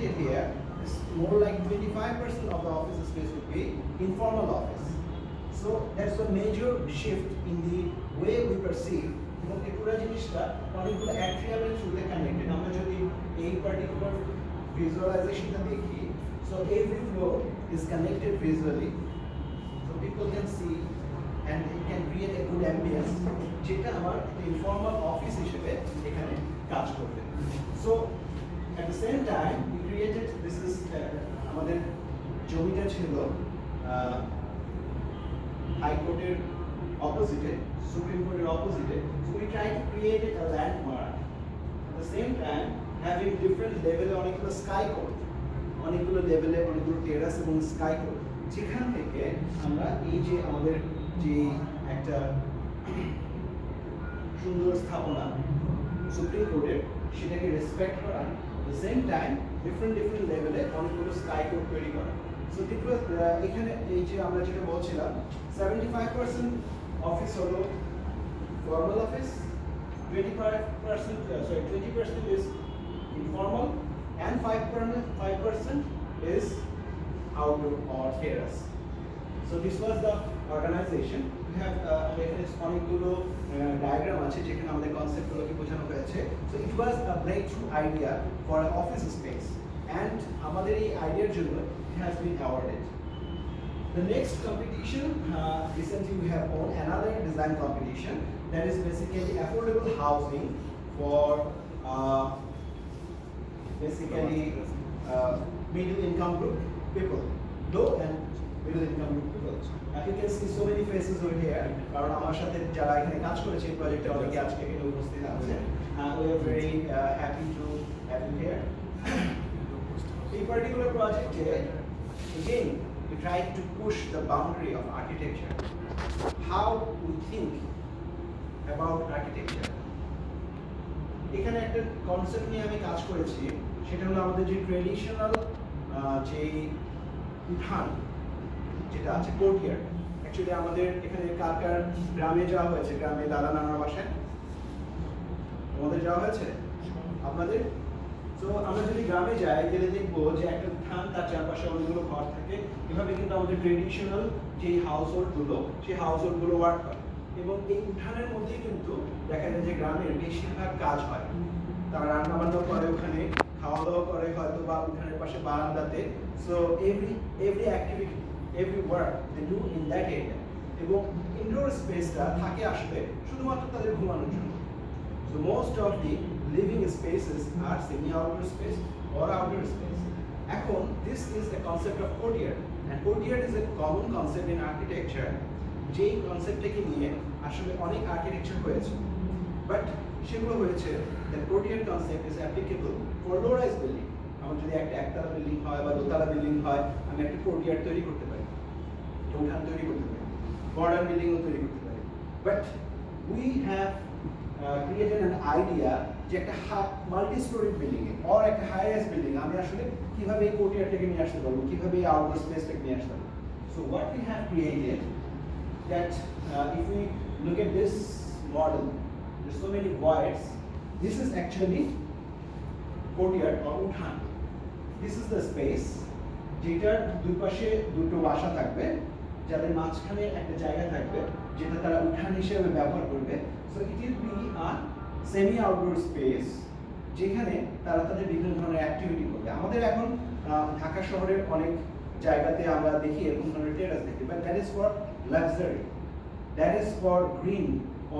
created here is more like 25% of the office space would be informal office. So that's a major shift in the way we perceive এবং এই পুরো জিনিসটা অনেকগুলো অ্যাট্রিয়ামের থ্রুতে connected. আমরা যদি এই পার্টিকুলার ভিজুয়ালাইজেশনটা দেখি, so every floor is connected visually, so people can see and it can create a good ambience যেটা আমার ইনফর্মাল অফিস হিসেবে এখানে কাজ করবে। So at the same time we created this is আমাদের জমিটা ছিল হাইকোর্টের opposite, Supreme Court opposite. So we try to create a landmark. At the same time, having different level অনেকগুলো স্কাই কোর্ট, অনেকগুলো লেভেলে অনেকগুলো টেরাস এবং স্কাই কোর্ট, যেখান থেকে আমরা এই যে আমাদের যে একটা সুন্দর স্থাপনা সুপ্রিম কোর্টের সেটাকে রেসপেক্ট করা, at the same time different লেভেলে অনেকগুলো স্কাই কোর্ট তৈরি করা। So it was এখানে এই যে আমরা যেটা বলছিলাম 75% অফিস হলো formal office, 20% is informal, and 5% is outdoor or terrace. So this was the organization. We have অনেকগুলো diagram আছে যেখানে আমাদের কনসেপ্টগুলোকে বোঝানো হয়েছে. So it was a breakthrough idea for an office space, and আমাদের এই আইডিয়ার জন্য it has been awarded. The next competition, recently we have won another design competition that is basically affordable housing for middle income group people, low and middle income group people. You can see so many faces over here. কারণ আমার সাথে যারা এখানে কাজ করেছে এই প্রজেক্টে অনেকে আজকে এখানে উপস্থিত আছেন। We are very happy to have you here. এই particular project again we tried to push the boundary of architecture, how we think about architecture. এখানে একটা কনসেপ্ট নিয়ে আমি কাজ করেছি, সেটা হলো আমাদের যে ট্রেডিশনাল যে উঠান যেটা আছে কোর্টিয়ার্ড। অ্যাকচুয়ালি আমাদের এখানে কার কার গ্রামে যাওয়া হয়েছে, গ্রামে দাদা নানার বাসায় আমাদের যাওয়া হয়েছে আপনাদের? তো আমরা যদি গ্রামে যাই গেলে দেখবো যে একটা উঠান, তার চারপাশে অনেকগুলো ঘর থাকে। এভাবে কিন্তু আমাদের ট্রেডিশনাল যে হাউস হোল্ডগুলো সেই হাউস হোল্ডগুলো ওয়ার্ক হয়, এবং এই উঠানের মধ্যেই কিন্তু দেখা যায় যে গ্রামের বেশিরভাগ কাজ হয়। তারা রান্না বান্না করে, ওখানে খাওয়া দাওয়া করে হয়তো বা উঠানের পাশে বারান্দাতে। So every activity every work they do in that area, এবং ইনডোর স্পেসটা থাকে আসলে শুধুমাত্র তাদের ঘুমানোর জন্য। So most of the living spaces are semi-outdoor space or outdoor space. এখন this is a concept of courtyard, and courtyard is a common concept in architecture. যেই কনসেপ্টটাকে নিয়ে আসলে অনেক আর্কিটেকচার হয়েছে, বাট সেগুলো হয়েছে the courtyard concept is applicable for low-rise building. আমার যদি একটা একতলা বিল্ডিং হয় বা দোতলা বিল্ডিং হয়, আমি একটা কোর্টিয়ার্ড তৈরি করতে পারি, উঠান তৈরি করতে পারি, মডার্ন বিল্ডিংও তৈরি করতে পারি। But we have created an idea যে একটা multi story building a or একটা হাই রাইজ বিল্ডিং আমি আসলে কিভাবে এই কোর্টিয়ার্ডটাকে নিয়ে আসতে পারবো, কিভাবে এই আউটডোর স্পেসটাকে নিয়ে আসতে পারবো। So what we have created that if we look at this model, there's so many voids. This is actually courtyard or uthan. This is the space যেটার দুই পাশে দুটো বাসা থাকবে, যাদের মাঝখানে একটা জায়গা থাকবে যেটা তারা উঠান হিসেবে ব্যবহার করবে। So it will be a semi outdoor space যেখানে তারা তাদের বিভিন্ন ধরনের অ্যাক্টিভিটি করবে। আমাদের এখন ঢাকা শহরের অনেক জায়গাতে আমরা দেখি এরকম ধরনের টেরাস দেখি, but that is for luxury, that is for green,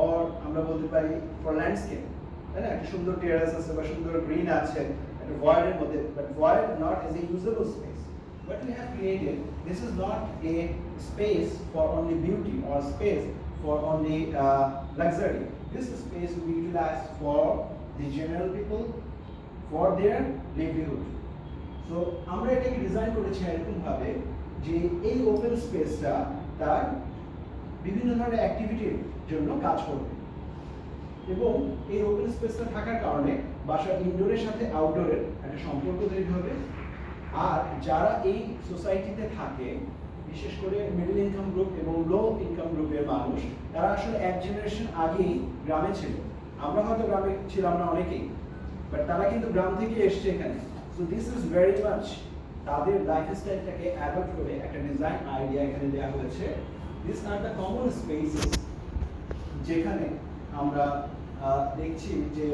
or আমরা বলতে পারি ফর ল্যান্ডস্কেপ, তাই না? একটা সুন্দর টেরাস আছে বা সুন্দর গ্রিন আছে একটা ভয়েডের মধ্যে, but void not as a usable space. What we have created, this is not a space for only beauty or space for only luxury. This space will be utilized for the general people, for their livelihood. So আমরা এটাকে design করেছি এরকম ভাবে যে এই open স্পেসটা তার বিভিন্ন ধরনের অ্যাক্টিভিটির জন্য কাজ করবে, এবং এই ওপেন স্পেসটা থাকার কারণে বাসার ইনডোরের সাথে আউটডোরের একটা সম্পর্ক তৈরি হবে। আর যারা এই সোসাইটিতে থাকে, বিশেষ করে মিডল ইনকাম গ্রুপ এবং লো ইনকাম গ্রুপের মানুষ, তারা আসলে এক জেনারেশন আগেই গ্রামে ছিল। আমরা হয়তো গ্রামে ছিলাম না অনেকেই, বাট তারা কিন্তু গ্রাম থেকে এসছে এখানে। So this is very much তাদের লাইফস্টাইলটাকে অ্যাডপ্ট করে একটা ডিজাইন আইডিয়া এখানে দেওয়া হয়েছে। These are the common spaces যেখানে আমরা দেখছি যে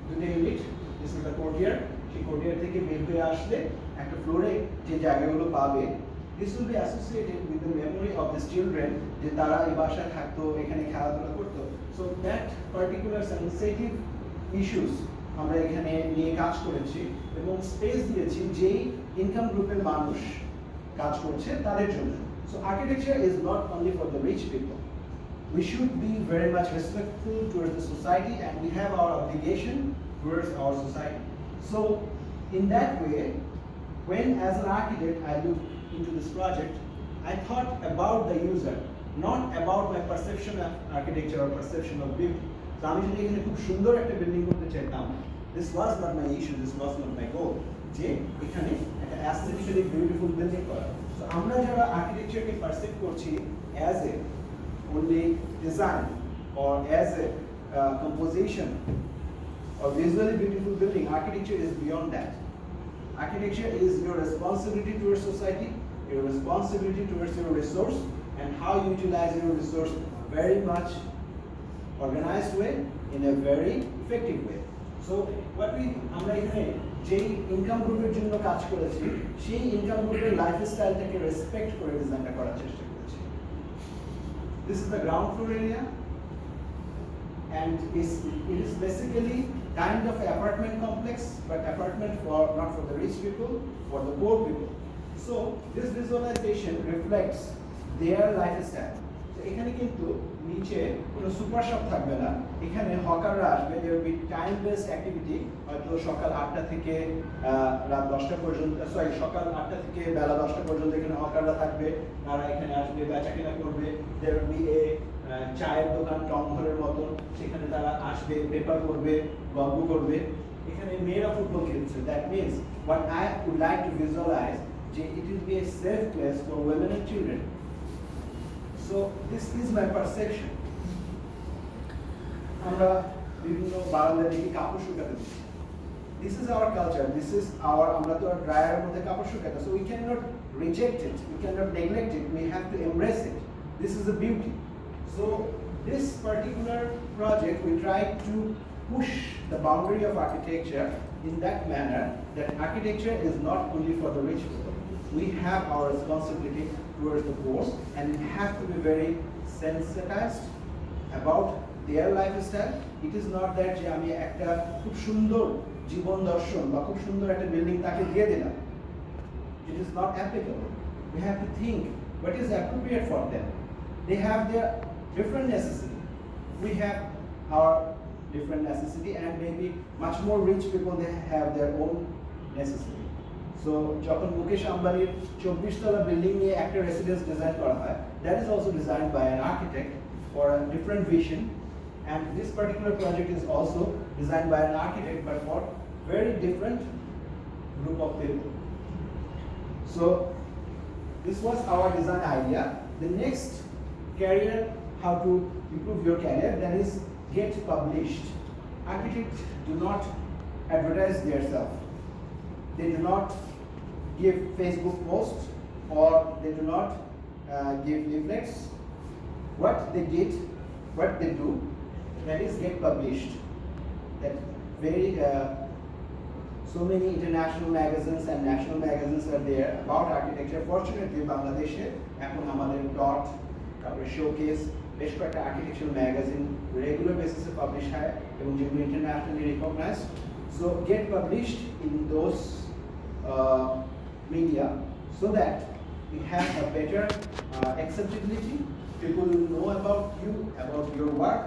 দুটো unit, this is the courtier, সেই কোর্টিয়ার থেকে বের হয়ে আসলে একটা ফ্লোরে যে জায়গাগুলো পাবে, this will be associated with the memory of this children, যে তারা এই বাসায় থাকতো, এখানে খেলাধুলা করতো। So that particular sensitive issues আমরা এখানে নিয়ে কাজ করেছি এবং স্পেস দিয়েছি যেই ইনকাম গ্রুপের মানুষ কাজ করছে তাদের জন্য। So architecture is not only for the rich people. We should be very much respectful towards the society, and we have our obligation towards our society. So in that way, when as an architect I looked into this project, I thought about the user, not about my perception of architecture or perception of beauty. So আমি যদি এখানে খুব সুন্দর একটা building করতে চাইতাম, this was not my issue, this was not my goal, যে এখানে একটা aesthetically beautiful বিল্ডিং করা। So আমরা যারা আর্কিটেকচারকে পারসিভ করছি as a only design or as a composition or visually beautiful building, architecture is beyond that. Architecture is your responsibility towards society, your responsibility towards your resource, and how you utilize your resource very much organized way, in a very effective way. So what we আমরা এখানে যেই income গ্রুপের জন্য কাজ করেছি, সেই income গ্রুপের লাইফস্টাইলটাকে respect করে ডিজাইনটা করার চেষ্টা করেছি। This is the ground floor area, and it is basically kind of apartment complex, but apartment for not for the rich people, for the poor people. So this visualization reflects their lifestyle. So এখানে কিন্তু নিচে কোনো super shop থাকবে না, এখানে হকাররা আসবে, there will be time based activity, হয়তো সকাল 8টা থেকে রাত 10টা পর্যন্ত, সকাল 8টা থেকে বেলা 10টা পর্যন্ত এখানে হকাররা থাকবে, তারা এখানে আসবে, বেচা কেনা করবে, there will be a চায়ের দোকান টং ঘরের মতন, সেখানে তারা আসবে, পেপার করবে, গল্প করবে, এখানে মেয়েরা ফুটবল খেলছে। That means what I would like to visualize, যে it will be a safe place for women and children. So this is my perception. আমরা বিভিন্ন বারান্দা থেকে কাপড় শুকাতে দিচ্ছি। This is our culture. This is our, আমরা তো ড্রায়ারের মধ্যে কাপড় শুকাতে, so we cannot reject it, we cannot neglect it, we have to embrace it. This is a beauty. So this particular project, we try to push the boundary of architecture in that manner that architecture is not only for the rich people. We have our responsibility towards the poor, and we have to be very sensitized about their lifestyle. It is not that যে আমি একটা খুব সুন্দর জীবন দর্শন বা খুব সুন্দর একটা বিল্ডিং তাকে দিয়ে দিলাম. It is not applicable. We have to think what is appropriate for them. They have their different necessity. We have our different necessity, and maybe much more rich people, they have their own necessity. So যখন মুকেশ আম্বানির 24 তলা building নিয়ে একটা residence design করা হয়, that is also designed by an architect for a different vision, and this particular project is also designed by an architect but for very different group of people. So this was our design idea. The next career, how to improve your career, that is get published. Architects do not advertise themselves. They do not give Facebook posts, or they do not give leaflets. What they do, that is get published. That very so many international magazines and national magazines are there about architecture. Fortunately, Bangladeshe এখন আমাদের dot, তারপরে showcase, বেশ কয়েকটা architectural magazine regular বেসিসে publish হয় এবং যেগুলো internationally recognised. So get published in those media so that we have a better acceptability. People will know about you, about your work,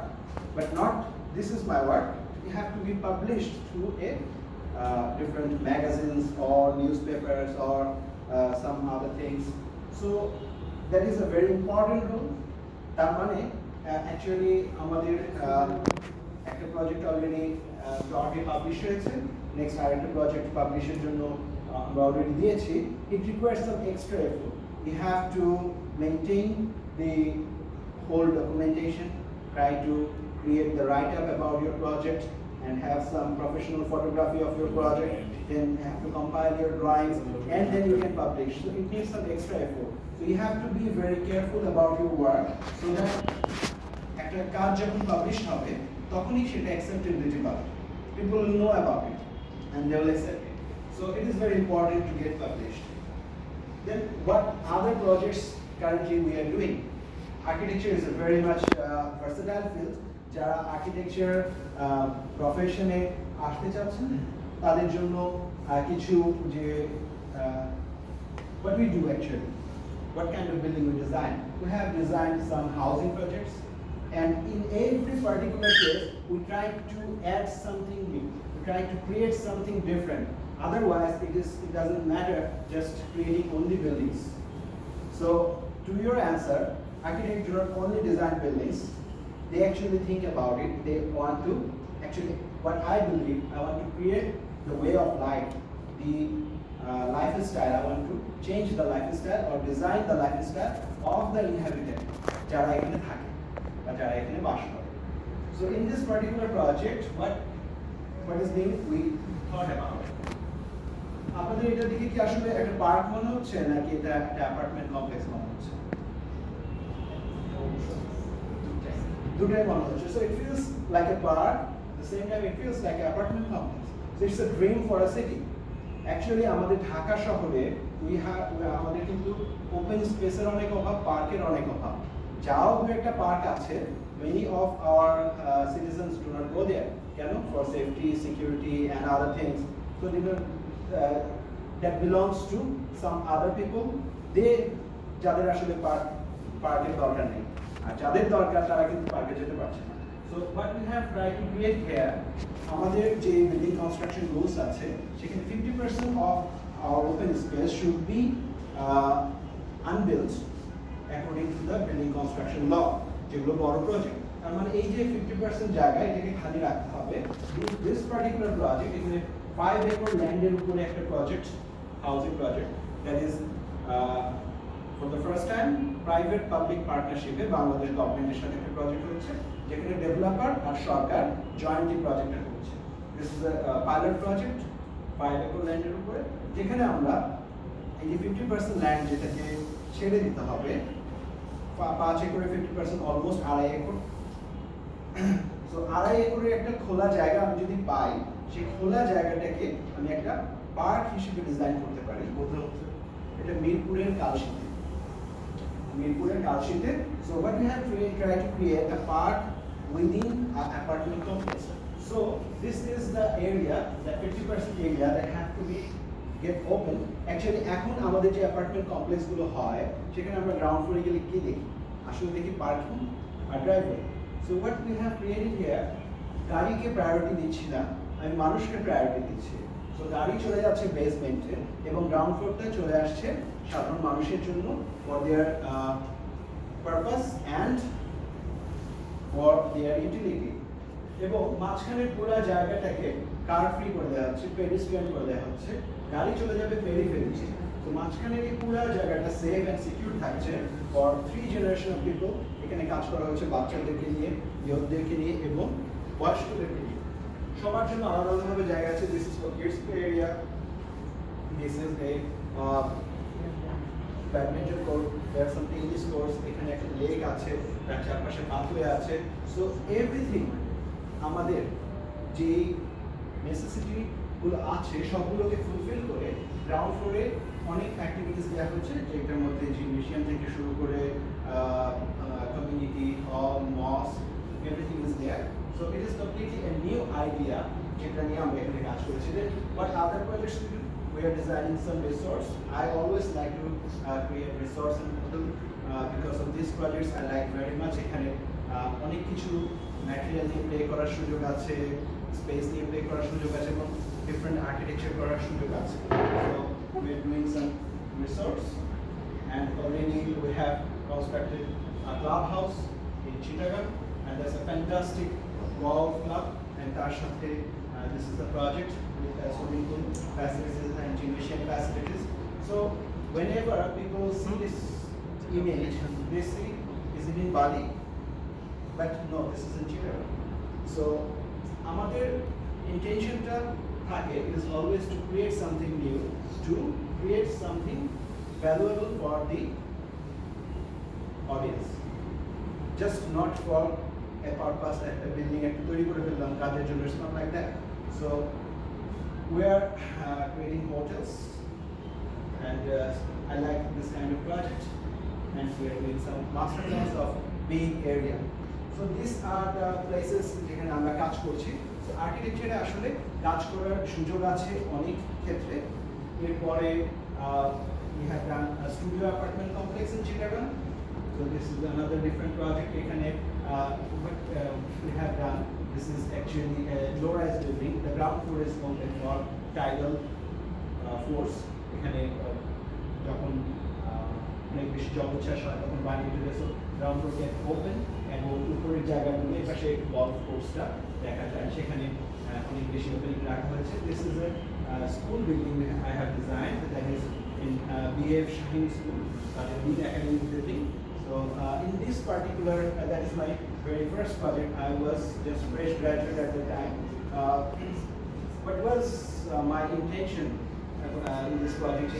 but not this is my work. You have to be published through a different magazines or newspapers or some other things. So that is a very important role. তার মানে actually আমাদের একটা project already ডটে publish হয়েছে, next আরেকটা project পাবলিশের জন্য আমরা already দিয়েছি। It requires some extra effort. You have to maintain the whole documentation, try to create the write-up about your project, and have some professional photography of your project, then you have to compile your drawings, and then you can publish. So it needs some extra effort. So you have to be very careful about your work so that একটা কাজ যখন publish হবে তখনই সেটা acceptability পাবে. People will know about it and they will accept it. So it is very important to get published. Then what other projects currently we are doing? Architecture is a very much versatile field. যারা architecture প্রফেশনে আসতে চাচ্ছেন তাদের জন্য কিছু যে what we do actually, what kind of building we design. We have designed some housing projects, and in every particular case we try to add something new. We try to create something different. Otherwise it doesn't matter just creating only buildings. So to your answer, architects do not only design buildings, they actually think about it. They want to actually, what I believe, I want to create the way of life, the lifestyle. I want to change the lifestyle or design the lifestyle of the inhabitant যারা এখানে থাকে বা যারা এখানে বাস করে. So in this particular project, what is being we thought about? আপনাদের এটা দেখে কি আসলে একটা পার্ক মনে হচ্ছে নাকি এটা একটা অ্যাপার্টমেন্ট কমপ্লেক্স মনে হচ্ছে? দুটাই মনে হচ্ছে. So it feels like a park, at the same time it feels like an apartment complex. So it's a dream for a city. Actually আমাদের ঢাকা শহরে আমাদের কিন্তু ওপেন স্পেসের অনেক অভাব, পার্কের অনেক অভাব. যাও একটা পার্ক আছে, many of our citizens do not go there. কেন? For safety, security and other things. So that belongs to some other people. যাদের আসলে পার্কের দরকার নেই, আর যাদের দরকার তারা কিন্তু পার্কে যেতে পারছে না. So what we have tried to create here, আমাদের যে বিল্ডিং কনস্ট্রাকশন রুলস আছে সেখানে 50% of our open space should be unbuilt according to the building construction law, যেগুলো বড় প্রজেক্ট. তার মানে এই যে 50% জায়গা এটাকে খালি রাখতে হবে. This particular project, এখানে 5 acre ল্যান্ডের উপরে একটা project, housing project, that is for the first time private public পার্টনারশিপে বাংলাদেশ গভর্নমেন্টের সাথে একটা প্রজেক্ট হচ্ছে যেখানে ডেভেলপার আর সরকার জয়েন্টলি প্রজেক্টটা করছে. This is a pilot project 5 acre ল্যান্ডের উপরে, যেখানে আমরা এই যে 50% ল্যান্ড যেটাকে ছেড়ে দিতে হবে, 5 একরে 50% অলমোস্ট 2.5 একর. সো 2.5 একরের একটা খোলা জায়গা আমি যদি পাই, সেই খোলা জায়গাটাকে আমি একটা পার্ক হিসেবে ডিজাইন করতে পারি. কোথাও এটা মিরপুরের কালশীতে. So what we have tried to create a park within an apartment complex. So this is the area, the 50% area that have to be get open. Actually এখন আমাদের যে অ্যাপার্টমেন্ট কমপ্লেক্স গুলো হয় সেখানে আমরা গ্রাউন্ড ফ্লোরে গেলে কি দেখি? আসলে দেখি পার্কিং আর driveway. So what we have created here, গাড়িকে প্রায়োরিটি দিচ্ছি না, আমি মানুষকে প্রায়োরিটি দিচ্ছি. So গাড়ি চলে যাচ্ছে বেসমেন্টে এবং গ্রাউন্ড ফ্লোরটা চলে আসছে সাধারণ মানুষের জন্য for their purpose and for their utility. এবং মাঝখানের পুরো জায়গাটাকে কার ফ্রি করে দেওয়া হচ্ছে, পেডিস্ট্রিয়ান করে দেওয়া হচ্ছে, গাড়ি চলে যাবে পেরিফেরিতে. তো মাঝখানের এই পুরো জায়গাটা সেফ অ্যান্ড সিকিউর থাকছে ফর 3 জেনারেশন অফ পিপল. এখানে কাজ করা হচ্ছে বাচ্চাদেরকে নিয়ে, ইয়ুথদেরকে নিয়ে এবং বয়স্কদেরকে নিয়ে. সবার জন্য আলাদা আলাদাভাবে জায়গা আছে. This is for kids play area, this is a badminton court, there some tennis courts, এখানে একটা লেক আছে, তার চারপাশে পাথওয়ে আছে. সো এভরিথিং আমাদের যে নেসেসিটি গুলো আছে সবগুলোকে ফুলফিল করে গ্রাউন্ড ফ্লোরে অনেক অ্যাক্টিভিটিস দেওয়া হচ্ছে, যেটার মধ্যে জিমনেশিয়াম থেকে শুরু করে community hall, mosque, everything is there. So it is completely a new idea যেটা নিয়ে আমরা এখানে কাজ করেছি. But other projects we are designing some resource. I always like to create resource and model because of these projects. I like very much এখানে অনেক কিছু material নিয়ে প্লে করার সুযোগ আছে, স্পেস নিয়ে প্লে করার সুযোগ আছে এবং ডিফারেন্ট আর্কিটেকচার করার সুযোগ আছে. So we are doing some resource and already we have constructed a clubhouse in Chittagong and there's a fantastic golf club and তার সাথে this is the project with swimming pool facilities and gymnasium facilities. So whenever people see this image, they see is it in Bali? But no, this is in Chittagong. So আমাদের intentionটা থাকে is always to create something new, to create something valuable for the audience, just not for a purpose that a building একটা তৈরি করে ফেললাম কাজের জন্য, it's not like that. So we are creating hotels, and I like this kind of project, and we are doing some master plans of big area. So these are the places যেখানে আমরা কাজ করছি. So architecture আসলে কাজ করার সুযোগ আছে অনেক ক্ষেত্রে. এরপরে we have done a studio apartment complex in Chittagong. So this is another different project. এখানে what we have done, this is actually a low-rise building. The ground floor is open for tidal force. এখানে যখন অনেক বেশি জলোচ্ছ্বাস হয় তখন পানি উঠে যায়, so ground floor get open এবং উপরের জায়গাগুলো এপাশে গলফ কোর্সটা দেখা যায়, সেখানে অনেক বেশি ওপেনিং রাখা হয়েছে. This is a school building I have designed, that is in BF Shaheen School, a big academic building. So in this particular, that is my very first project. I was just fresh graduate at the time. What was my intention in this project?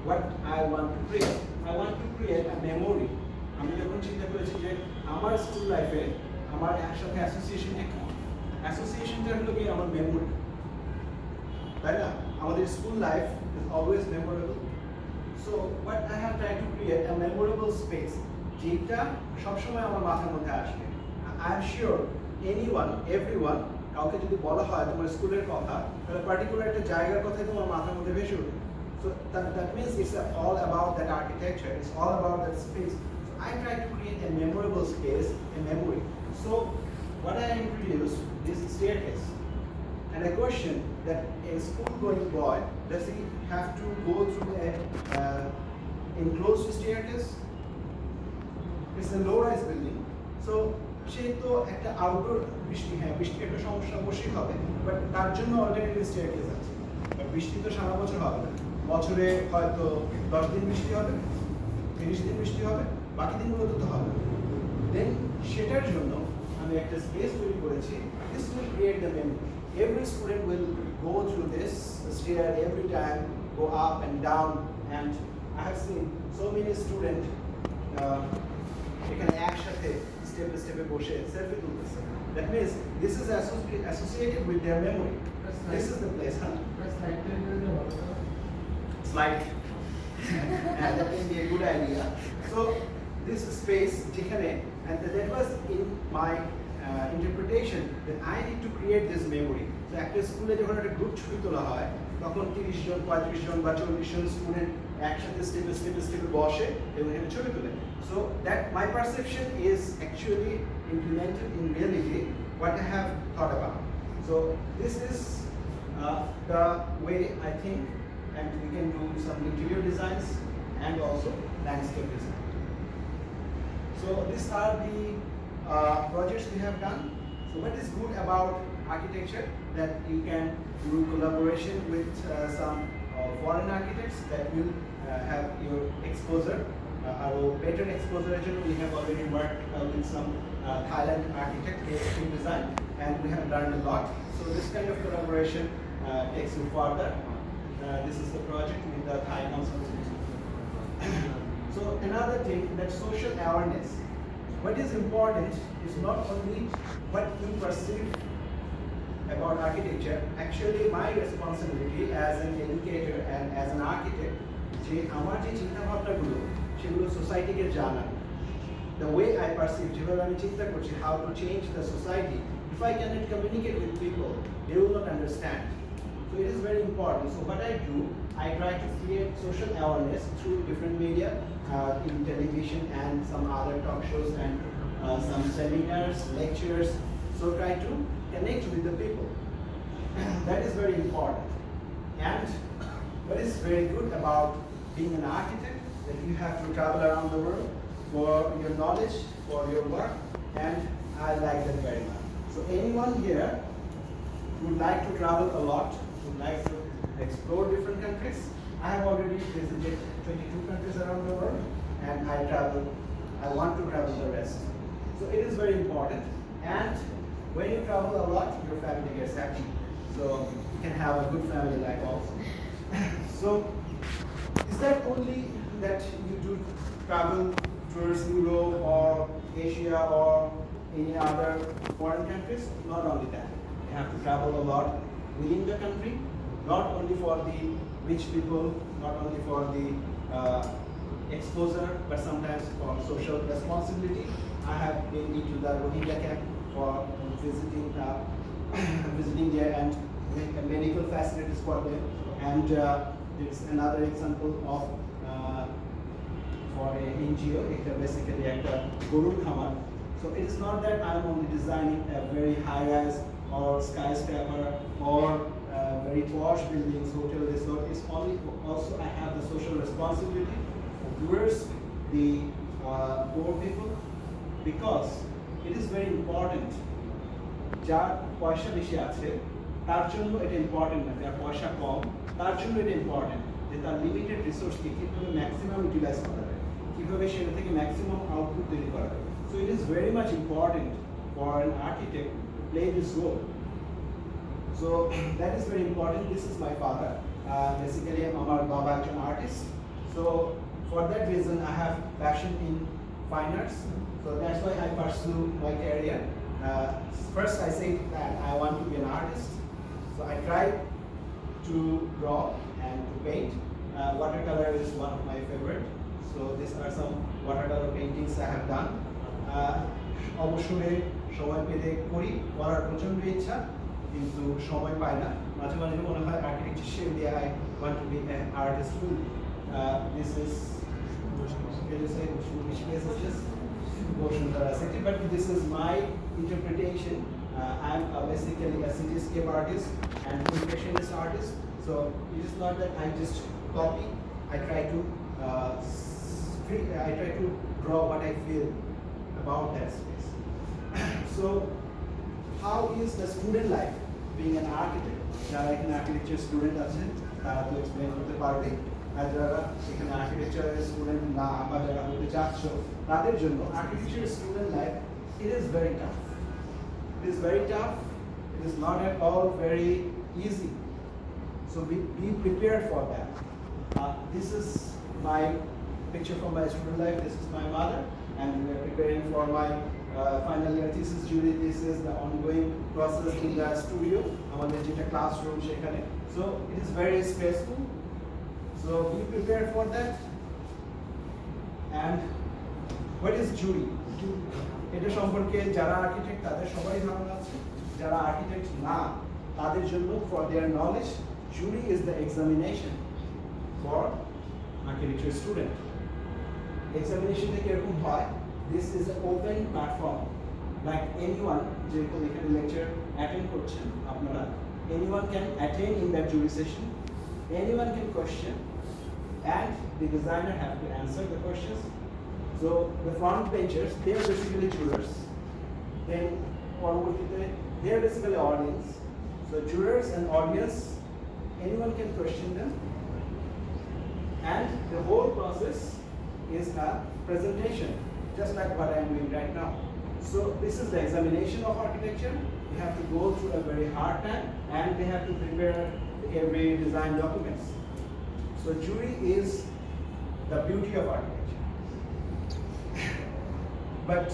What I want to create? I want to create a memory. আমি যখন চিন্তা করেছি যে আমার school লাইফে আমার একসাথে অ্যাসোসিয়েশনটা হলো কি আমার মেমোরি, তাই না? আমাদের school life is always memorable. So what I have tried to create a memorable space, যেটা সবসময় আমার মাথার মধ্যে আসবে. আই এম শিওর এভরিওয়ান, কাউকে যদি বলা হয় তোমার স্কুলের কথা, তাহলে পার্টিকুলার একটা জায়গার কথাই তোমার মাথার মধ্যে ভেসে উঠবে. So that means it's all about that architecture, it's all about that space. So I try to create a memorable space, a memory. So what I introduced is staircase. And a question that a school-going boy, does he have to go through a enclosed staircase? It's a low-rise building. So সে তো একটা outdoor বৃষ্টি একটা সমস্যা অবশ্যই হবে, but তার জন্য alternative staircase আছে. বাট বৃষ্টি তো সারা বছর হবে না, বছরে হয়তো 10 দিন বৃষ্টি হবে, 30 দিন বৃষ্টি হবে, বাকি দিনগুলোতে তো হবে। দেন সেটার জন্য আমি একটা স্পেস তৈরি করেছি. This will create the memory. Every student will go through this stair every time, go up and down, and I have seen so many student এখানে একসাথে স্টেপে স্টেপে বসে সেলফি তুলতেছে. That means this is associated with their memory. This is the place, huh? Slide. And that can be a good idea. So this space, and that was in my interpretation that I need to create this memory. So একটা স্কুলে যখন একটা group ছবি তোলা হয় তখন 30 জন 35 জন বা 40 জন student একসাথে স্টেপে বসে এবং এখানে ছবি তোলে. So that my perception is actually implemented in reality what I have thought about. So this is the way I think, and we can do some interior designs and also landscape design. So these are the projects we have done. So what is good about architecture, that you can do collaboration with some foreign architects that will have your exposure, our better exposure. We have already worked with some Thailand architect in design, and we have learned a lot. So this kind of collaboration takes you further. This is the project with the Thai Council. So another thing, that social awareness. What is important is not only what you perceive about architecture. Actually, my responsibility as an educator and as an architect, যে আমার যে চিন্তা ভাবনাগুলো সেগুলো সোসাইটিকে জানা. The way I perceive, যেভাবে আমি চিন্তা করছি, how to change the society. If I cannot communicate with people, they will not understand. So it is very important. So what I do, I try to create social awareness through different media, in television and some other talk shows and some seminars, lectures. So try to connect with the people. That is very important. And what is very good about being an architect, that you have to travel around the world for your knowledge, for your work, and I like that very much. So anyone here would like to travel a lot, would like to explore different countries. I have already visited 22 countries around the world, and I want to travel the rest. So it is very important, and when you travel a lot, your family gets happy. So you can have a good family life also. So is that only that you do travel towards Europe or Asia or any other foreign countries? Not only that. You have to travel a lot within the country, not only for the rich people, not only for the exposure, but sometimes for social responsibility. I have been into the Rohingya camp for visiting visiting there and medical facilities for them. And there's another example of for a NGO, it's basically a Gurur Khamar. So it is not that I'm only designing a very high-rise or skyscraper or very posh buildings, hotel, resort. It's only also I have the social responsibility towards the poor people, because it is very important. যার পয়সা বেশি আছে তার জন্য এটা important না, যার পয়সা কম তার জন্য এটা ইম্পর্টেন্ট যে তার লিমিটেড রিসোর্সকে কীভাবে ম্যাক্সিমাম ইউটিলাইজ করা যায়, কীভাবে সেটা থেকে ম্যাক্সিমাম আউটপুট তৈরি করা যায়। So it is very much important for an architect to play this role. So that is very important. This is my father. Basically, আমার বাবা একজন artist. So for that reason, I have passion in fine arts. So that's why I pursue my career. First, I say that I want to be an artist. So I try to draw and to paint. Watercolor is one of my favorite. So these are some watercolor paintings I have done. অবসরে সময় পেলে করি, করার প্রচন্ড ইচ্ছা, কিন্তু সময় পাই না। মাঝে মাঝে মনে হয় আর্কিটেকচার শেপ দিয়ে I want to be an artist too. This is, can you say which place is this? Boshuntara city, but this is my interpretation. I'm basically a cityscape artist and impressionist artist. So it is not that I just copy. I try to draw what I feel about that space. So how is the student life being an architect? যারা এখানে architecture student আছেন তারা তো explain করতে পারবে, আর যারা এখানে architecture student না বা যারা হতে চাচ্ছ তাদের জন্য architecture student life it is very tough. It is very tough. It is not at all very easy. So be prepared for that. This is my picture from my student life. This is my mother, and we are preparing for my final year thesis jury. This is the ongoing process in the studio. আমাদের যেটা classroom সেখানে. So it is very stressful. So be prepared for that. And what is jury? এটা সম্পর্কে যারা architect তাদের সবাই ধারণা আছে, যারা আর্কিটেক্ট না তাদের জন্য for their knowledge, jury is the examination for architecture student. Examination থেকে এরকম হয়, this is an open platform, like anyone যেরকম এখানে lecture attend করছেন আপনারা, anyone can attend in that jury session, anyone can question, and the designer have to answer the questions. So the front benchers, they are basically jurors. Then they are basically audience. So jurors and audience, anyone can question them. And the whole process is a presentation, just like what I am doing right now. So this is the examination of architecture. They have to go through a very hard time, and they have to prepare every design documents. So jury is the beauty of architecture. But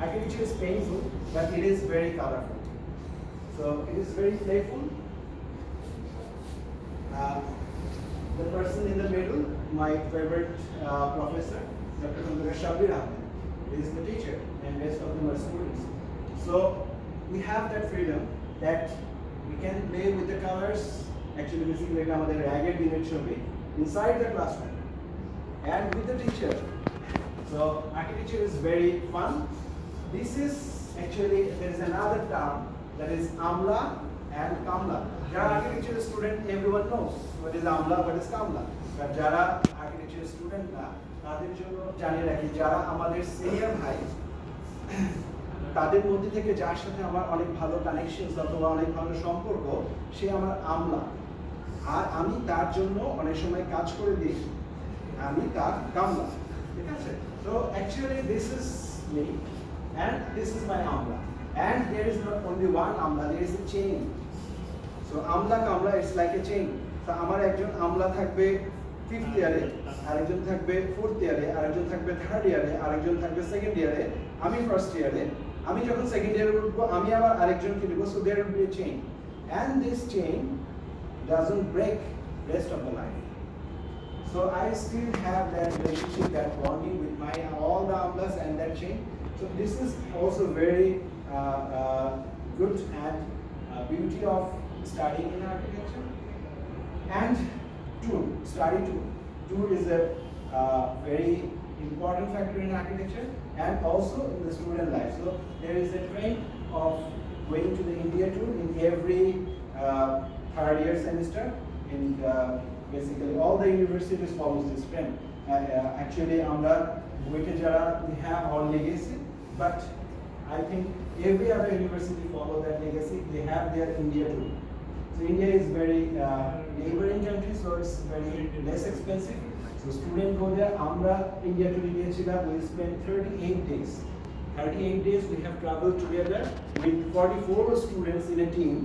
architecture is painful, but it is very colorful. So it is very playful. The person in the middle, my favorite professor, Dr. Shabir Ahmed, is the teacher, and rest of them are students. So we have that freedom that we can play with the colors. Actually, basically, like our ragged image inside the classroom and with the teacher. So architecture is very fun. This is actually, there is another term that is Amla and Kamla. Jara architecture student, everyone knows what is Amla, what is Kamla. But Jara architecture student na, তাদের জন্য জানিয়ে রাখি, যারা আমাদের senior ভাই তাদের মধ্যে থেকে যার সাথে আমার অনেক ভালো কানেকশন অথবা অনেক ভালো সম্পর্ক, সে আমার আমলা, আর আমি তার জন্য অনেক সময় কাজ করে দিই, আমি তার কামলা, ঠিক আছে? So actually this is me and this is my amla, and there is not only one amla, there is a chain. So So আমলা কামলা it's like a chain. So আমার একজন আমলা থাকবে 5th ইয়ারে, আরেকজন থাকবে 4th ইয়ারে, আরেকজন থাকবে 3rd ইয়ারে, আরেকজন থাকবে 2nd ইয়ারে, আমি 1st ইয়ারে, আমি যখন 2nd ইয়ারে উঠবো আমি আবার আরেকজনকে দেব, so there will be a chain. And this chain doesn't break rest of the life. So I still have that relationship, that bonding with my all the amlas and that chain. So this is also very good and beauty of studying in architecture. And study tour. Tour is a very important factor in architecture and also in the student life. So there is a trend of going to the India tour in every 3rd year semester. And basically all the universities follows this trend. Actually, we have our legacy, but I think every other university follow that legacy. They have their India tour. So India is very neighboring country, so it's very less expensive. So students go there. Amra India tour we spent 38 days. 38 days we have traveled together with 44 students in a team.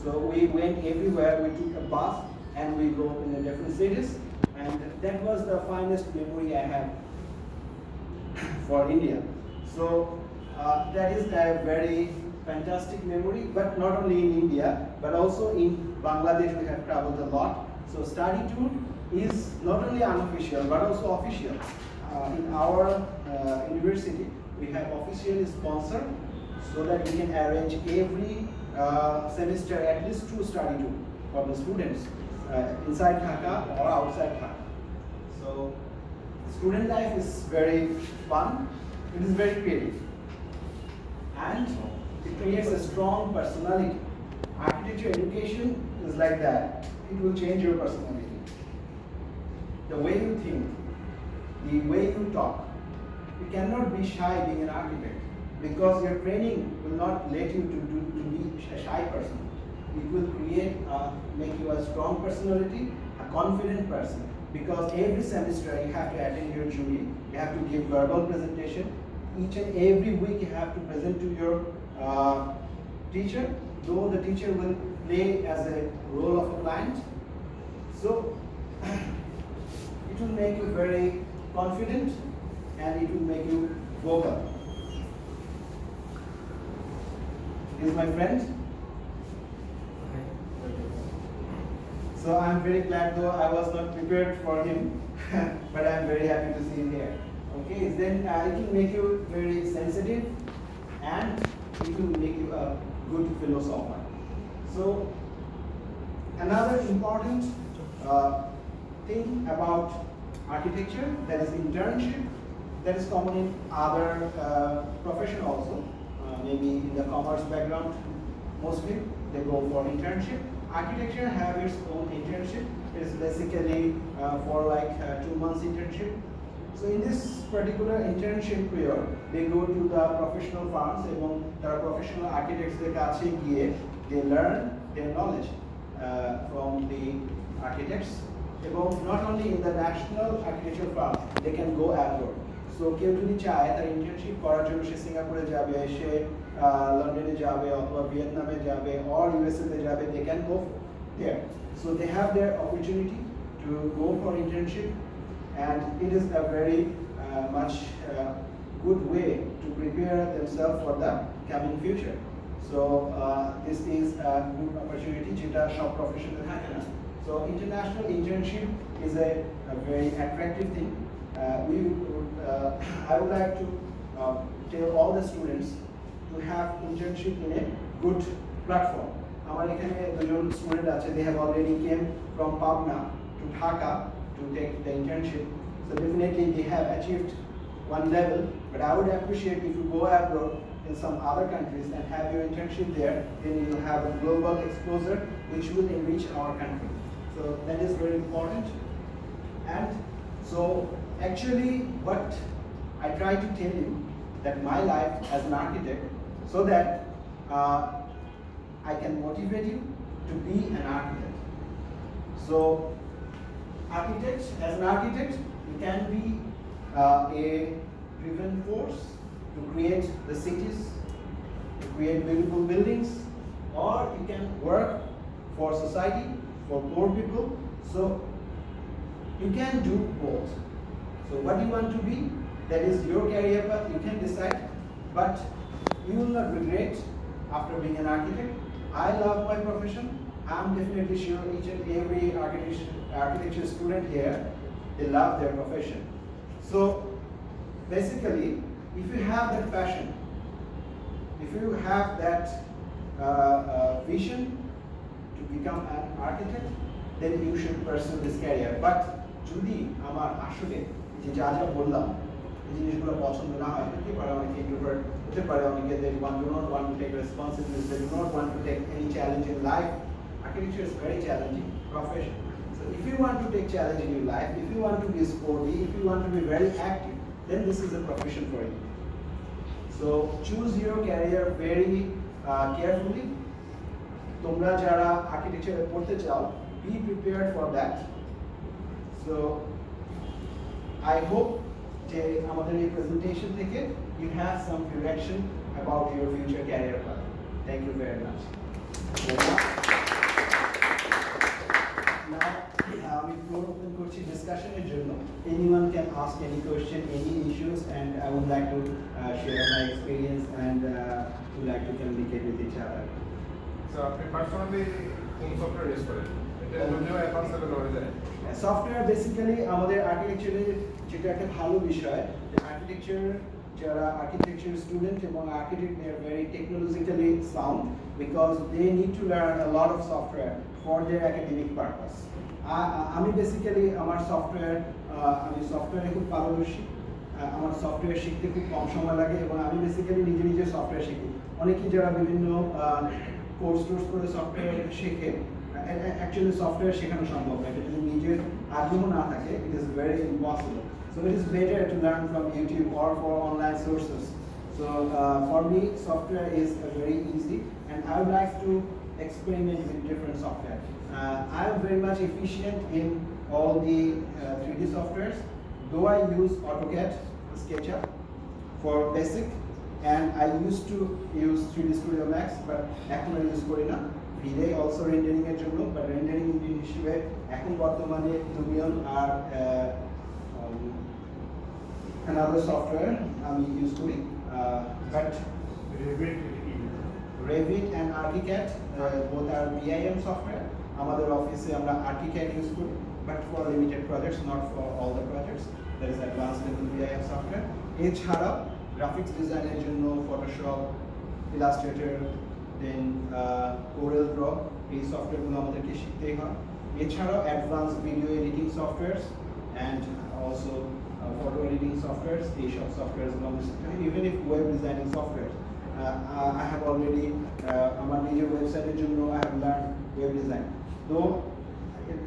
So we went everywhere. We took a bus and we go in the different cities. And that was the finest memory I have for India. So that is a very fantastic memory, but not only in India, but also in Bangladesh we have traveled a lot. So study tour is not only unofficial, but also official. In our university, we have officially sponsored so that we can arrange every semester at least 2 study tour for the students inside Dhaka or outside Dhaka. So student life is very fun, it is very creative. And it creates a strong personality. Architecture education is like that. It will change your personality. The way you think, the way you talk. You cannot be shy being an architect because your training will not let you to be a shy person. It will make you a strong personality, a confident person. Because every semester you have to attend your jury, you have to give verbal presentation. Each and every week you have to present to your teacher, though the teacher will play as a role of a client. So it will make you very confident and it will make you vocal. He is my friend. So I'm very glad, though I was not prepared for him, but I'm very happy to see him here. Okay, then it will make you very sensitive and it will make you a good philosopher. So another important thing about architecture, that is internship, that is common in other profession also. Maybe in the commerce background, mostly they go for internship. Architecture have its own internship. It is basically for like 2 months internship. So in this particular internship period, they go to the professional firms এবং তারা professional architects দের কাছে গিয়ে they learn their knowledge from the architects এবং not only in the national architecture firm, they can go abroad. So কেউ যদি চায় তার internship করার জন্য সে সিঙ্গাপুরে যাবে, সে লন্ডনে যাবে অথবা ভিয়েতনামে যাবে or USA তে যাবে, they can go there. So they have their opportunity to go for internship. And it is a very much good way to prepare themselves for the coming future. So this is a good opportunity jeta shop professional থাকে না. So international internship is a very attractive thing. I would like to tell all the students to have internship in a good platform. আমার এখানে দুজন student আছে, they have already came from Pabna to Dhaka to take the internship. So definitely they have achieved one level, but I would appreciate if you go abroad in some other countries and have your internship there, then you will have a global exposure which will enrich our country. So that is very important. And so actually what I try to tell you that my life as an architect, so that I can motivate you to be an architect. So as an architect, you can be a driven force to create the cities, to create beautiful buildings, or you can work for society, for poor people. So you can do both. So what you want to be, that is your career path, you can decide, but you will not regret after being an architect. I love my profession. I'm definitely sure each and every architecture student here, they love their profession. So basically, if you have that passion, if you have that vision to become an architect, then you should pursue this career. But যদি আমার আসলে যে যা যা বললাম এই জিনিসগুলো পছন্দ না হয়, হতে পারে অনেকে ইন্ট্রোভার্ট, হতে পারে অনেকে they do not want to take responsibilities, they do not want to take any challenge in life. Architecture is very challenging profession. So if you want to take challenge in your life, if you want to be sporty, if you want to be very active, then this is a profession for you. So choose your career very carefully. তোমরা যারা আর্কিটেকচারে পড়তে চাও, be prepared for that. So I hope যে আমাদের এই presentation থেকে you have some direction about your future career path. Thank you very much. Now আমি floor open করছি discussion এর জন্য. Anyone can ask any question, any issues, and I would like to share my experience and would like to communicate with each other. So আপনি personally কোন software use করেন? এটা যদিও advance level হয়ে যায়। সফটওয়্যার বেসিক্যালি আমাদের আর্কিটেকচারে যেটা একটা ভালো বিষয়, আর্কিটেকচার যারা আর্কিটেকচার স্টুডেন্ট এবং architect they are very technologically sound because they need to learn a lot of software for their academic purpose. আমি বেসিক্যালি আমার আমি সফটওয়্যারে খুব পারদর্শী। আমার সফটওয়্যার শিখতে খুব কম সময় লাগে এবং আমি বেসিক্যালি নিজে সফটওয়্যার শিখি। অনেকেই যারা বিভিন্ন কোর্স করে সফটওয়্যার শেখে, actually software শেখানো সম্ভব না, যদি নিজের আগ্রহ না থাকে, it is very impossible. So it is better to learn from YouTube or for online sources. So for me, software is very easy, and I would like to experiment with different software. I am very much efficient in all the 3D softwares, though I use AutoCAD, SketchUp for basic, and I used to use 3D Studio Max, but এখন I use করি না। Ville also rendering এর জন্য, but rendering engine হিসেবে এখন বর্তমানে Lumion আর another software আমি use করি, but Revit and ArchiCAD both are BIM software. আমাদের অফিসে আমরা ArchiCAD ইউজ করি, but for limited projects, not for all the projects. There is advanced level BIM software. এছাড়া গ্রাফিক্স ডিজাইনের জন্য Photoshop, Illustrator, দেন Corel Draw, এই সফটওয়্যারগুলো আমাদেরকে শিখতেই হয়। এছাড়াও advance video editing softwares and also photo editing softwares, এইসব সফটওয়্যারসগুলো আমাদের শিখতে হয়। Even if web designing software, I have already আমার নিজের ওয়েবসাইটের জন্য I have learn web design. তো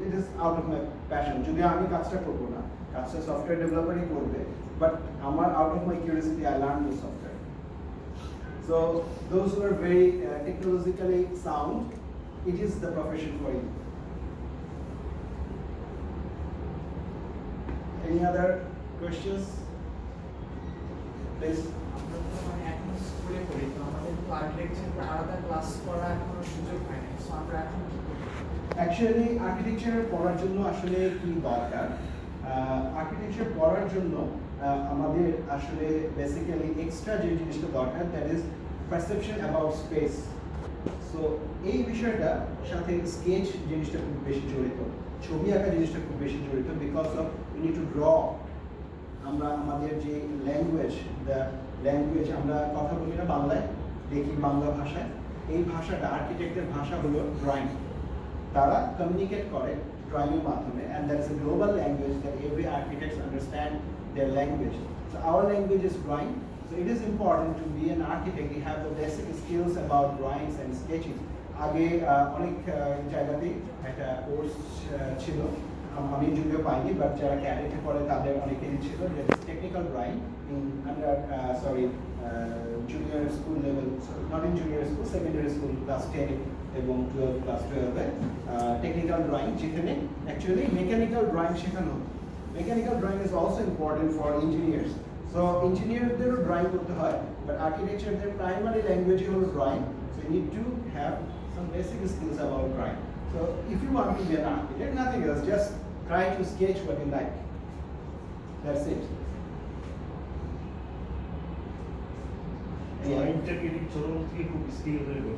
it is out of my passion. যদি আমি কাজটা করবো না, কাজটা সফটওয়্যার ডেভেলপারই করবে, বাট আমার out of my curiosity I learn this software. So those who are very technologically sound, it is the profession for you. Any other questions? Please. এখন স্কুলে পড়ি, তো আমাদের তো আর্কিটেকচার আলাদা ক্লাস করা এখনো সুযোগ হয় না, সো আমরা এখন কি করি? অ্যাকচুয়ালি আর্কিটেকচার পড়ার জন্য আসলে কি দরকার? আর্কিটেকচার পড়ার জন্য আমাদের আসলে বেসিক্যালি এক্সট্রা যে জিনিসটা দরকার, that is perception about space. So এই বিষয়টার সাথে স্কেচ জিনিসটা খুব বেশি জড়িত, ছবি আঁকা জিনিসটা খুব বেশি জড়িত, because of you need to draw. আমরা আমাদের যে ল্যাঙ্গুয়েজ আমরা কথা বলি না বাংলায়, দেখি বাংলা ভাষায়, এই ভাষাটা আর্কিটেক্টের ভাষা হলো ড্রয়িং। তারা কমিউনিকেট করে ড্রয়িংয়ের মাধ্যমে, and that is a global language that every architects understand their language. So our language is drawing. So it is important to be an architect. You have the basic skills about drawings and sketching. আগে অনেক জায়গাতেই একটা course ছিল, আমি যদিও পাইনি, but যারা ক্যাডেটে পড়ে তাদের অনেকেরই ছিল, যে technical drawing in under junior school level, not in junior school, secondary school class 10 এবং 12 ক্লাস 12-এ টেকনিক্যাল ড্রয়িং, যেখানে অ্যাকচুয়ালি মেকানিক্যাল ড্রয়িং শেখানো। Mechanical drawing is also important for engineers. So ইঞ্জিনিয়ারদেরও ড্রয়িং করতে হয়, বাট আর্কিটেকচারদের প্রাইমারি ল্যাঙ্গুয়েজই হলো drawing. So you need to have some basic skills about drawing. So if you want to be an architect, nothing else, just try to sketch what you like. That's it. ড্রয়িংটাকে ঠিক ছোটবেলা থেকে খুব skill হয়ে গেল।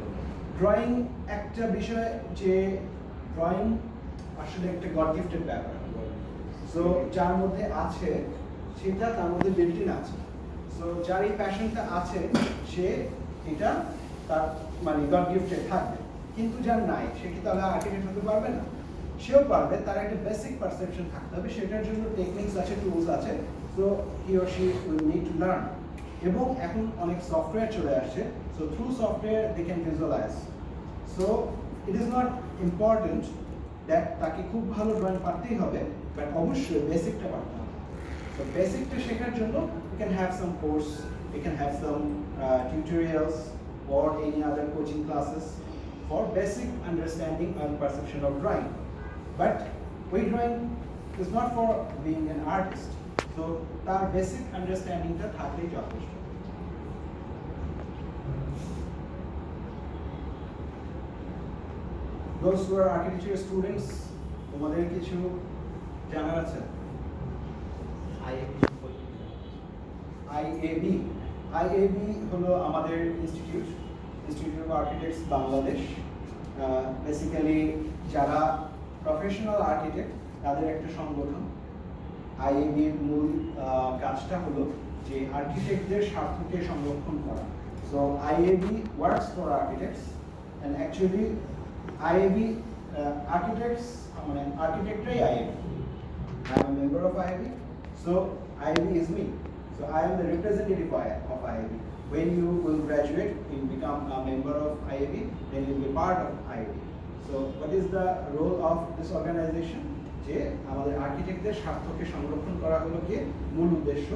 Drawing একটা বিষয় যে drawing আসলে একটা গড গিফটেড ব্যাপার। সো যার মধ্যে আছে সেটা তার মধ্যে বিল্ট-ইন আছে। সো যার এই প্যাশনটা আছে সে এটা তার মানে গড গিফটেড থাকবে। কিন্তু যার নাই সে কি তাহলে আর্কিটেক্ট হতে পারবে না? সেও পারবে, তার একটা বেসিক পারসেপশন থাকতে হবে, সেটার জন্য টেকনিক্স আছে, টুলস আছে। So he or she will need to learn. এবং এখন অনেক সফটওয়্যার চলে আসছে, so through software they can visualise. So it is not important that তাকে খুব ভালো ড্রয়িং পারতেই হবে, বাট অবশ্যই বেসিকটা পারতে হবে। So বেসিকটা শেখার জন্য you can have some course, you can have some tutorials or any other coaching classes for basic understanding and perception of drawing. But we drawing is not for being an artist. So তার basic understanding টা থাকলেই যথেষ্ট। Those who are architecture students, তোমাদের কিছু জানার আছে? IAB হলো আমাদের institute of architects Bangladesh. Basically যারা প্রফেশনাল আর্কিটেক্ট তাদের একটা সংগঠন। IAB এর মূল কাজটা হলো যে আর্কিটেক্টদের স্বার্থকে সংরক্ষণ করা। So IAB works for architects and actually IAB architects, মানে architectরাই IAB. I am a member of IAB, so IAB is me. So I am the representative of IAB. When you will graduate, you become a member of IAB, then you will be part of IAB. So what is the role of this organization? যে আমাদের আর্কিটেক্টদের স্বার্থকে সংরক্ষণ করা হলো কি মূল উদ্দেশ্য।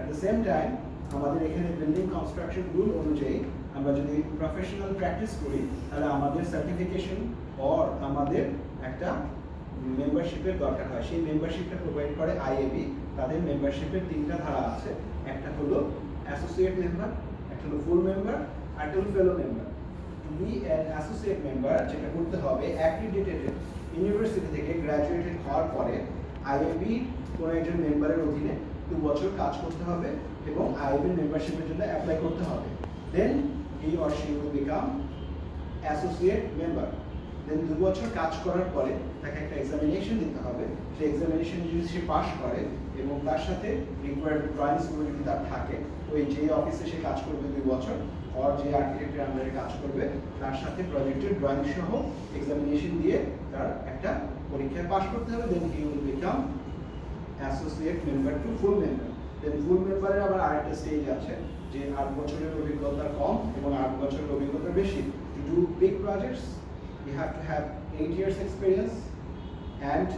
At the same time, আমাদের এখানে বিল্ডিং কনস্ট্রাকশন রুল অনুযায়ী আমরা যদি প্রফেশনাল প্র্যাকটিস করি তাহলে আমাদের সার্টিফিকেশন অর আমাদের একটা মেম্বারশিপের দরকার হয়। সেই মেম্বারশিপটা প্রোভাইড করে IAB। তাদের মেম্বারশিপের তিনটা ধারা আছে, একটা হলো অ্যাসোসিয়েট মেম্বার, একটা হলো ফুল মেম্বার, আর একটা হলো fellow member. To be an associate member যেটা করতে হবে অ্যাক্রিডিটেটেড ইউনিভার্সিটি থেকে গ্র্যাজুয়েটেড হওয়ার পরে IAB কোনো একজন মেম্বারের অধীনে 2 বছর কাজ করতে হবে এবং IAB মেম্বারশিপের জন্য অ্যাপ্লাই করতে হবে। দেন he or she will become associate member. দেন 2 বছর কাজ করার পরে তাকে একটা এক্সামিনেশন দিতে হবে। সেই এক্সামিনেশন যদি সে পাস করে এবং তার সাথে রিকোয়ার্ড ড্রয়িংসগুলো যদি তার থাকে, ওই যে অফিসে সে কাজ করবে 2 বছর আর যে আর্কিটেক্টের আন্ডারে কাজ করবে তার সাথে প্রজেক্টের ড্রয়িং সহ এক্সামিনেশন দিয়ে তার একটা পরীক্ষায় পাস করতে হবে। Then he will become associate member to full member. Then full মেম্বারের আবার আরেকটা স্টেজ আছে যে 8 বছরের অভিজ্ঞতা কম এবং 8 বছরের অভিজ্ঞতা বেশি। To do big projects, you have to have 8 years experience, and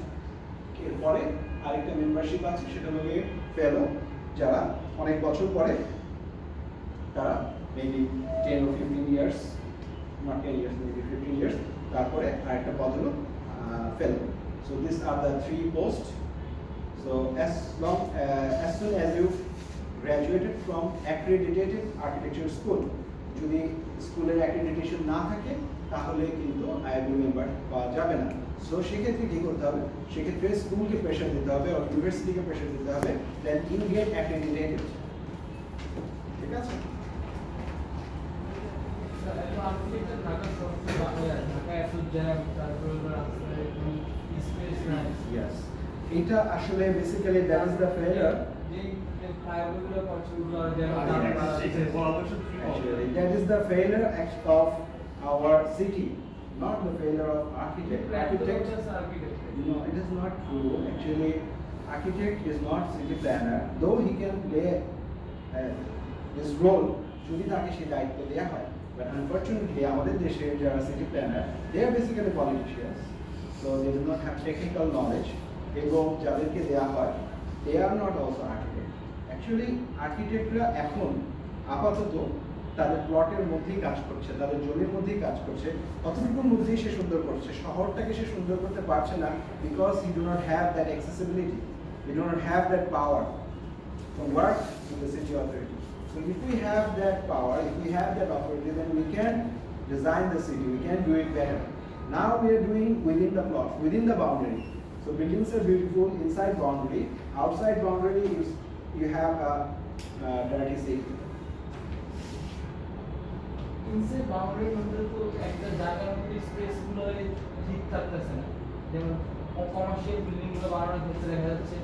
এরপরে আরেকটা মেম্বারশিপ আছে সেটা হলো ফেলো, যারা অনেক বছর পরে তারা maybe 10 or 15 years, not 10 years, maybe 15 years, তারপরে আরেকটা পদ হলো ফেলো। So these are the 3 posts. So as soon as you graduated from accredited architecture school, যদি স্কুলের অ্যাক্রিডিটেশন না থাকে তাহলে কিন্তু IAB মেম্বার পাওয়া যাবে না। সো সেক্ষেত্রে কী করতে হবে? সেক্ষেত্রে স্কুলকে প্রেশার দিতে হবে আর ইউনিভার্সিটিকে প্রেশার দিতে হবে, দেন ইউ গেট অ্যাক্রিডিটেটেড। ঠিক আছে? Yes. এটা আসলে basically that is the failure. Actually, that is the failure of our city, not the failure of architect. No, it is not true. Actually, architect is not city planner, though he can play this role যদি তাকে সেই দায়িত্ব দেওয়া হয়। But unfortunately, আমাদের দেশে যারা city planner, they are basically politicians, so they do not have technical knowledge. এবং যাদেরকে দেওয়া হয়, they are not also architect. Actually, আর্কিটেক্টরা এখন আপাতত তাদের প্লটের মধ্যেই কাজ করছে, তাদের জমির মধ্যেই কাজ করছে, কতটুকুর মধ্যেই সে সুন্দর করছে। শহরটাকে সে সুন্দর করতে পারছে না, because he do not have that accessibility, he do not have that power to work with the city authority. So if we have that power, if we have that authority, then we can design the city, we can do it better. Now we are doing within the plot, within the boundary. So buildings are beautiful inside boundary. Outside boundary, you have a dirty sea. Inside বাউন্ডারির মধ্যে তো একটা জায়গার মধ্যে স্পেসগুলো ঠিক থাকতেছে না, যেমন কমার্শিয়াল বিল্ডিংগুলো বানানোর ক্ষেত্রে দেখা যাচ্ছে